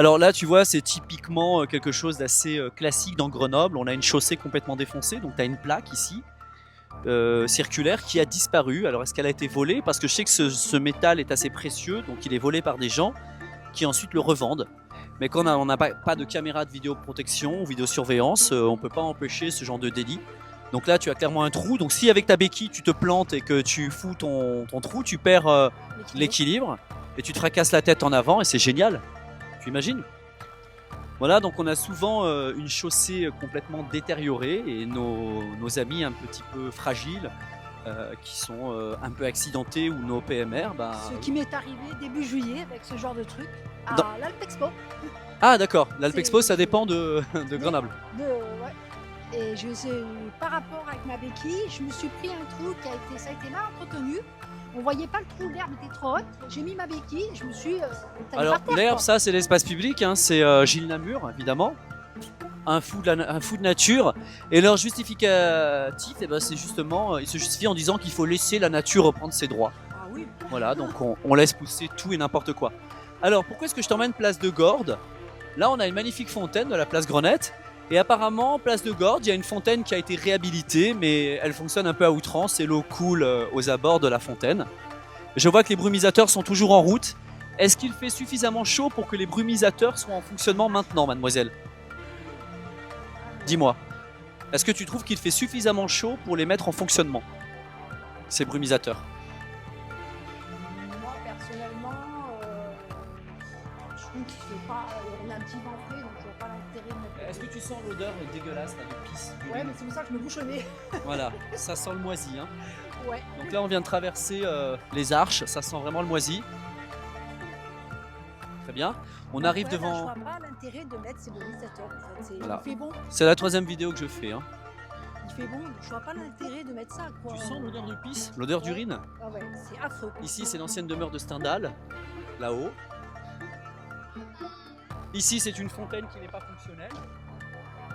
Alors là, tu vois, c'est typiquement quelque chose d'assez classique dans Grenoble. On a une chaussée complètement défoncée, donc tu as une plaque ici, circulaire, qui a disparu. Alors est-ce qu'elle a été volée? Parce que je sais que ce métal est assez précieux, donc il est volé par des gens qui ensuite le revendent. Mais quand on n'a pas de caméra de vidéoprotection ou vidéosurveillance, on ne peut pas empêcher ce genre de délit. Donc là, tu as clairement un trou. Donc si avec ta béquille, tu te plantes et que tu fous ton trou, tu perds l'équilibre et tu te fracasses la tête en avant et c'est génial. Tu imagines? Voilà, donc on a souvent une chaussée complètement détériorée et nos amis un petit peu fragiles qui sont un peu accidentés ou nos PMR. Ce qui m'est arrivé début juillet avec ce genre de truc à Dans- l'Alpexpo. Ah d'accord, l'Alpexpo C'est- ça dépend de Grenoble. Ouais. Et par rapport avec ma béquille, je me suis pris un trou ça a été mal entretenu. On voyait pas le trou, l'herbe était trop haute. J'ai mis ma béquille, je me suis étalée Alors par terre, l'herbe, quoi. ça c'est l'espace public, hein, c'est Gilles Namur évidemment, un fou de nature. Et leur justificatif, eh ben, c'est justement, il se justifie en disant qu'il faut laisser la nature reprendre ses droits. Ah oui. Voilà, donc on laisse pousser tout et n'importe quoi. Alors pourquoi est-ce que je t'emmène place de Gordes? Là on a une magnifique fontaine de la place Grenette. Et apparemment, place de Gordes, il y a une fontaine qui a été réhabilitée, mais elle fonctionne un peu à outrance et l'eau coule aux abords de la fontaine. Je vois que les brumisateurs sont toujours en route. Est-ce qu'il fait suffisamment chaud pour que les brumisateurs soient en fonctionnement maintenant, mademoiselle? Dis-moi. Est-ce que tu trouves qu'il fait suffisamment chaud pour les mettre en fonctionnement, ces brumisateurs? Moi personnellement, je trouve qu'il fait pas. On a un petit vent frais, donc je vois pas l'intérêt de mettre. Est-ce que tu sens l'odeur dégueulasse là, de pisse? Ouais, mais c'est pour ça que je me bouche au nez. Voilà, ça sent le moisi. Hein. Ouais. Donc là, on vient de traverser les arches, ça sent vraiment le moisi. Très bien. On arrive Ouais, là, je devant. vois pas l'intérêt de mettre ces brumisateurs en fait. Voilà. Il fait bon. C'est la troisième vidéo que je fais. Hein. Il fait bon, je vois pas l'intérêt de mettre ça quoi. Tu sens l'odeur de pisse, l'odeur d'urine? Ah ouais, c'est affreux. Ici, c'est l'ancienne demeure de Stendhal, là-haut. Ici, c'est une fontaine qui n'est pas fonctionnelle.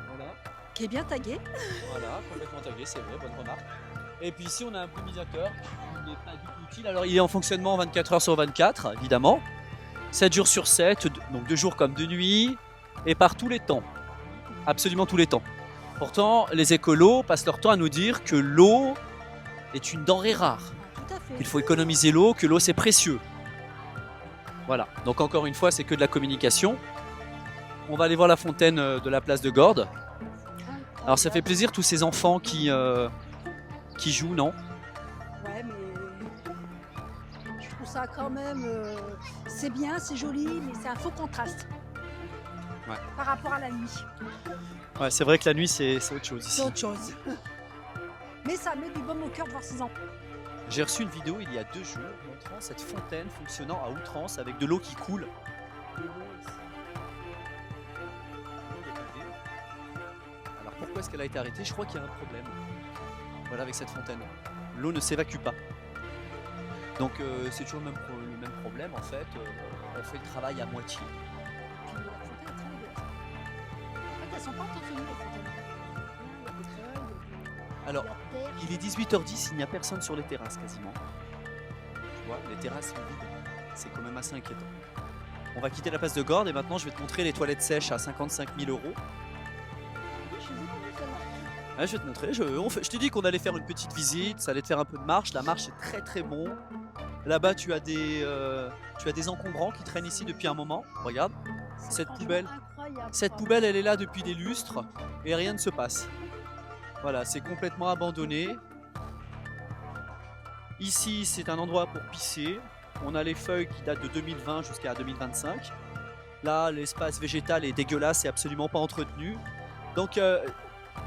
Voilà, Qui est bien tagué. voilà, complètement tagué, c'est vrai, bonne remarque. Et puis ici, on a un brumisateur qui n'est pas du tout utile. Alors, il est en fonctionnement 24 heures sur 24, évidemment. 7 jours sur 7, donc 2 jours comme de nuit, et par tous les temps. Absolument tous les temps. Pourtant, les écolos passent leur temps à nous dire que l'eau est une denrée rare. Tout à fait. Il faut économiser l'eau, que l'eau c'est précieux. Voilà, donc encore une fois, c'est que de la communication. On va aller voir la fontaine de la place de Gordes. Alors ça fait plaisir tous ces enfants qui jouent, non? Ouais, mais je trouve ça quand même. C'est bien, c'est joli, mais c'est un faux contraste. Ouais. Par rapport à la nuit. Ouais, c'est vrai que la nuit c'est autre chose ici. C'est autre chose. Mais ça met du baume au cœur de voir ces enfants. J'ai reçu une vidéo il y a 2 jours montrant cette fontaine fonctionnant à outrance avec de l'eau qui coule. Alors pourquoi est-ce qu'elle a été arrêtée? Je crois qu'il y a un problème. Voilà, avec cette fontaine. L'eau ne s'évacue pas. Donc c'est toujours le même problème en fait. On fait le travail à moitié. Puis la fontaine est très belle. En fait, elles sont pas entretenues, les fontaines. Il y a des feuilles, Alors, il y a de la terre. il est 18h10, il n'y a personne sur les terrasses quasiment. Tu vois, les terrasses sont vides. C'est quand même assez inquiétant. On va quitter la place de Gordes et maintenant je vais te montrer les toilettes sèches à 55 000 €. Oui, je les ai pas vues, celles-là. Ouais, je vais te montrer. Je t'ai dit qu'on allait faire une petite visite, ça allait te faire un peu de marche. La marche est très très bon. Là-bas, tu as des encombrants qui traînent ici depuis un moment. Regarde, C'est cette franchement poubelle. incroyable, Cette quoi. poubelle, elle est là depuis des lustres et rien ne se passe. Voilà, c'est complètement abandonné. Ici, c'est un endroit pour pisser. On a les feuilles qui datent de 2020 jusqu'à 2025. Là, l'espace végétal est dégueulasse et absolument pas entretenu. Donc,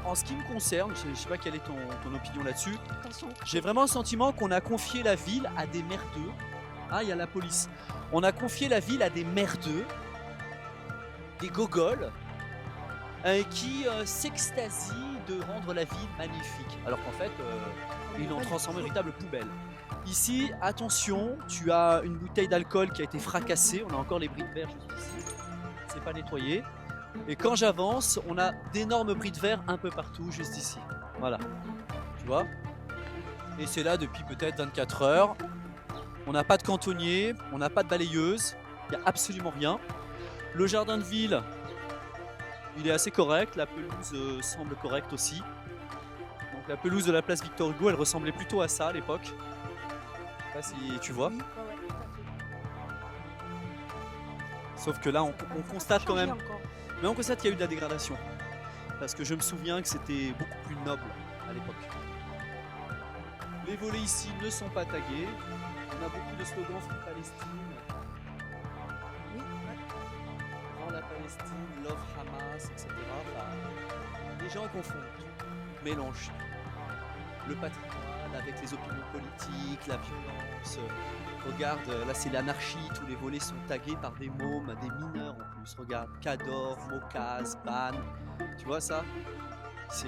en ce qui me concerne, je ne sais pas quelle est ton opinion là-dessus, Attention. j'ai vraiment le sentiment qu'on a confié la ville à des merdeux. Ah, il y a la police. On a confié la ville à des merdeux, des gogoles, qui s'extasient de rendre la ville magnifique. Alors qu'en fait, ils l'ont transformée en véritable poubelle. Ici, attention, tu as une bouteille d'alcool qui a été fracassée. On a encore les bris de verre juste ici. C'est pas nettoyé. Et quand j'avance, on a d'énormes bris de verre un peu partout, juste ici. Voilà. Tu vois? Et c'est là depuis peut-être 24 heures. On n'a pas de cantonnier, on n'a pas de balayeuse, il n'y a absolument rien. Le jardin de ville, il est assez correct. La pelouse semble correcte aussi. Donc la pelouse de la place Victor Hugo, elle ressemblait plutôt à ça à l'époque. Je sais pas si tu vois. Oui, ouais, tout à fait. Sauf que là, on Ça constate a quand changé même. encore. Mais on constate qu'il y a eu de la dégradation. Parce que je me souviens que c'était beaucoup plus noble à l'époque. Les volets ici ne sont pas tagués. On a beaucoup de slogans Free Palestine, Oui, ouais. Rends la Palestine, Love Hamas, etc. Enfin, les gens confondent, mélangent le patrimoine avec les opinions politiques, la violence. Regarde, là c'est l'anarchie, tous les volets sont tagués par des mômes, des mineurs en plus. Regarde, Cador, Mokaz, Ban, tu vois ça? C'est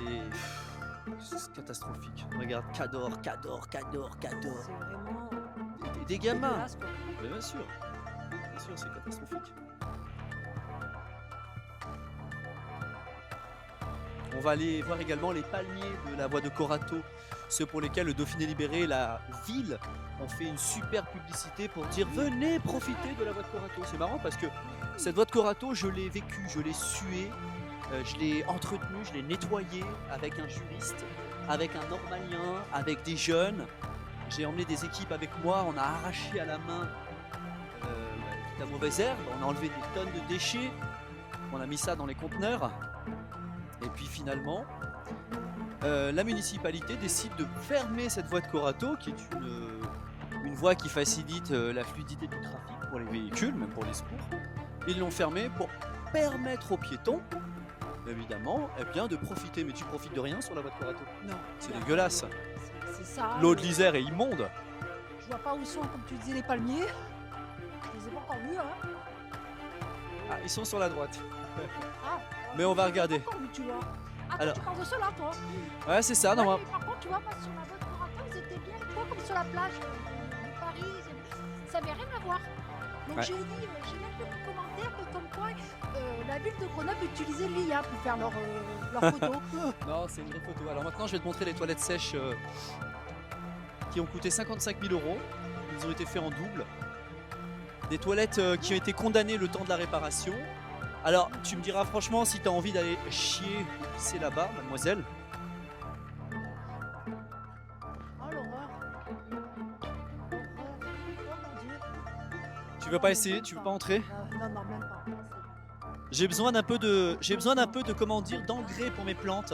catastrophique. Regarde, Cador. C'est vraiment Des gamins. dégueulasse, quoi. Mais bien sûr, c'est catastrophique. On va aller voir également les palmiers de la voie de Corato, ceux pour lesquels le Dauphiné Libéré, la ville, ont fait une super publicité pour dire venez profiter de la voie de Corato. C'est marrant parce que cette voie de Corato, je l'ai vécue, je l'ai suée, je l'ai entretenue, je l'ai nettoyée avec un juriste, avec un normalien, avec des jeunes. J'ai emmené des équipes avec moi, on a arraché à la main toute la mauvaise herbe, on a enlevé des tonnes de déchets, on a mis ça dans les conteneurs. Et puis finalement, la municipalité décide de fermer cette voie de Corato, qui est une voie qui facilite la fluidité du trafic pour les véhicules, même pour les secours. Ils l'ont fermée pour permettre aux piétons, évidemment, eh bien, de profiter. Mais tu profites de rien sur la voie de Corato. Non. C'est dégueulasse. C'est ça. L'eau de l'Isère est immonde. Je vois pas où sont, comme tu disais, les palmiers. Je les ai pas encore vus, hein. Ah, ils sont sur la droite. Ah, Mais on va je les ai regarder. pas encore vus, tu vois. Ah, Alors- tu parles de cela, toi. Ouais, c'est ça. Non, Ouais, mais par contre, tu vois, pas sur la voie de Corato, ils étaient bien, tu vois, comme sur la plage de Paris. Ça n'avait rien à voir. Donc Ouais. j'ai même vu un commentaire que comme quoi la ville de Grenoble utilisait l'IA pour faire leurs photos. non, c'est une vraie photo. Alors maintenant, je vais te montrer les toilettes sèches qui ont coûté 55 000 €. Ils ont été faits en double. Des toilettes qui ont été condamnées le temps de la réparation. Alors, tu me diras franchement si tu as envie d'aller chier ou pisser là-bas, mademoiselle. Oh l'horreur. Oh mon Dieu. Tu veux pas essayer? Tu veux pas entrer? Non, non, même pas. J'ai besoin d'un peu de comment dire, d'engrais pour mes plantes.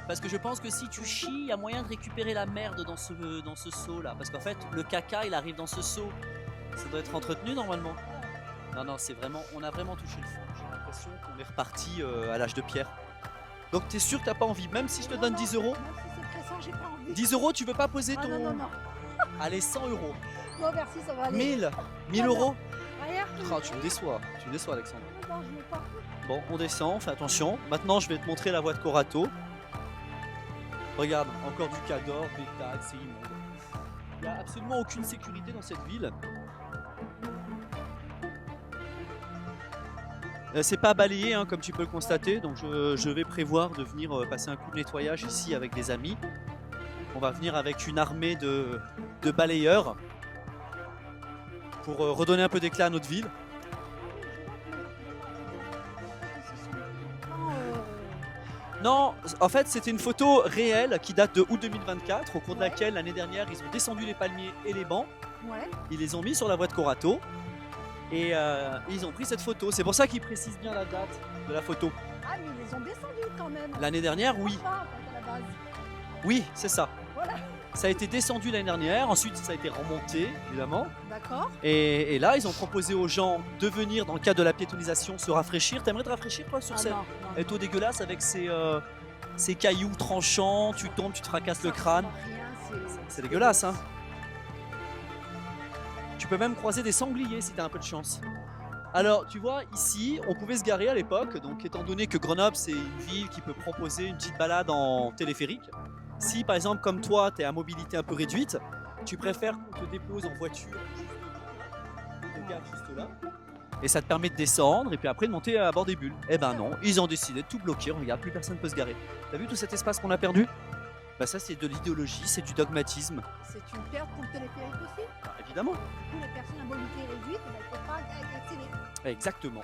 Parce que je pense que si tu chies, il y a moyen de récupérer la merde dans ce seau là. Parce qu'en fait, le caca il arrive dans ce seau. Ça doit être entretenu normalement. Non, non, c'est vraiment, on a vraiment touché le fond. J'ai l'impression qu'on est reparti à l'âge de pierre. Donc t'es sûr que t'as pas envie, même si je te donne 10 €? Même si c'est pressant, j'ai pas envie. 10 €, tu veux pas poser Ah ton... non, non, non. Allez, 100 €. Non, merci, ça va aller. 1000 €. Rien. Oh, tu me déçois, Alexandre. Non, je veux pas. Bon, on descend, fais attention. Maintenant, je vais te montrer la voie de Corato. Regarde, encore du Cador, des tags, c'est immonde. Il n'y a absolument aucune sécurité dans cette ville. C'est pas balayé, hein, comme tu peux le constater, donc je vais prévoir de venir passer un coup de nettoyage ici avec des amis. On va venir avec une armée de balayeurs pour redonner un peu d'éclat à notre ville. Non, en fait c'était une photo réelle qui date de août 2024, au cours de laquelle l'année dernière ils ont descendu les palmiers et les bancs, Ouais. ils les ont mis sur la voie de Corato et ils ont pris cette photo. C'est pour ça qu'ils précisent bien la date de la photo. Ah, mais ils les ont descendus quand même. L'année dernière, oui, Enfin, à la base. oui, c'est ça. Voilà. Ça a été descendu l'année dernière, ensuite ça a été remonté évidemment. D'accord. Et là ils ont proposé aux gens de venir dans le cadre de la piétonisation se rafraîchir. T'aimerais te rafraîchir toi sur Ah, cette non, non. eau dégueulasse avec ces cailloux tranchants, tu tombes, tu te fracasses le crâne. C'est dégueulasse, hein. Tu peux même croiser des sangliers si t'as un peu de chance. Alors, tu vois, ici, on pouvait se garer à l'époque, donc étant donné que Grenoble, c'est une ville qui peut proposer une petite balade en téléphérique. Si, par exemple, comme toi, t'es à mobilité un peu réduite, tu préfères qu'on te dépose en voiture juste devant, on te gare juste là, et ça te permet de descendre et puis après de monter à bord des bulles. Eh ben non, ils ont décidé de tout bloquer, regarde, plus personne ne peut se garer. T'as vu tout cet espace qu'on a perdu? Bah ça, c'est de l'idéologie, c'est du dogmatisme. C'est une perte pour le téléphérique aussi. Ah, évidemment. Du coup, les personnes à mobilité réduite, elles ne peuvent pas accéder. Exactement.